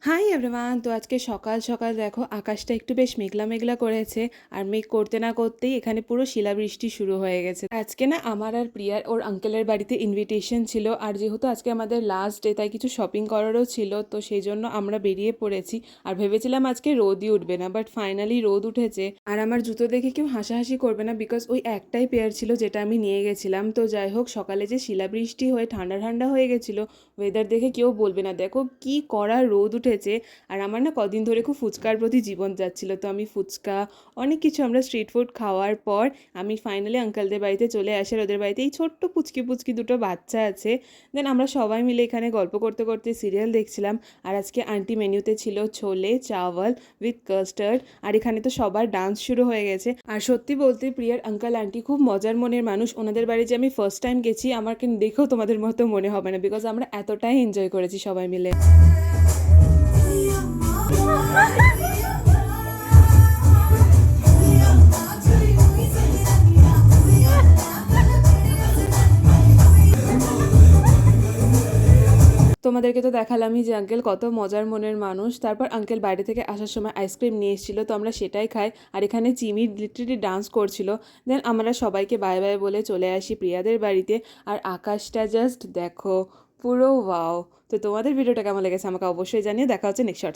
Hi everyone. তো আজকে সকাল সকাল দেখো আকাশটা একটু বেশ মেঘলা মেঘলা করেছে। আর মেঘ করতে না করতেই এখানে পুরো শিলাবৃষ্টি শুরু হয়ে গেছে। আজকে না আমার আর প্রিয়ার ওর আঙ্কেলের বাড়িতে ইনভিটেশন ছিল, আর যেহেতু আজকে আমাদের লাস্ট ডে তাই কিছু শপিং করারও ছিল, তো সেই জন্য আমরা বেরিয়ে পড়েছি। আর ভেবেছিলাম আজকে রোদই উঠবে না, বাট ফাইনালি রোদ উঠেছে। আর আমার জুতো দেখে কেউ হাসাহাসি করবে না, বিকজ ওই একটাই পেয়ার ছিল যেটা আমি নিয়ে গেছিলাম। তো যাই হোক, সকালে যে শিলাবৃষ্টি হয়ে ঠান্ডা ঠান্ডা হয়ে গেছিলো, ওয়েদার দেখে কেউ বলবে না। দেখো কি কড়া রোদ উঠেছে। আর আমার না কদিন ধরে খুব ফুচকার প্রতি জীবন যাচ্ছিল, তো আমি ফুচকা অনেক কিছু আমরা স্ট্রিট ফুড খাওয়ার পর আমি ফাইনালি আঙ্কেলদের বাড়িতে চলে আসি। আর ওদের বাড়িতে এই ছোট্ট পুচকি পুচকি দুটো বাচ্চা আছে। দেন আমরা সবাই মিলে এখানে গল্প করতে করতে সিরিয়াল দেখছিলাম। আর আজকে আন্টি মেনুতে ছিল ছোলে চাওয়াল উইথ কাস্টার্ড। আর এখানে তো সবার ডান্স শুরু হয়ে গেছে। আর সত্যি বলতে প্রিয়ার আঙ্কেল আন্টি খুব মজার মনের মানুষ। ওনাদের বাড়ি যে আমি ফার্স্ট টাইম গেছি, আমাকে দেখেও তোমাদের মতো মনে হবে না, বিকজ আমরা এতটাই এনজয় করেছি সবাই মিলে। তোমাদেরকে তো দেখালামই যে আঙ্কেল কত মজার মনের মানুষ। তারপর আঙ্কেল বাইরে থেকে আসার সময় আইসক্রিম নিয়ে এসেছিলো, তো আমরা সেটাই খাই। আর এখানে চিমি লিটারেলি ডান্স করছিল। দেন আমরা সবাইকে বাই বাই বলে চলে আসি প্রিয়াদের বাড়িতে। আর আকাশটা জাস্ট দেখো, পুরো ওয়াও। তো তোমাদের ভিডিওটা কেমন লেগেছে আমাকে অবশ্যই জানিয়ে। দেখা হচ্ছে নেক্সট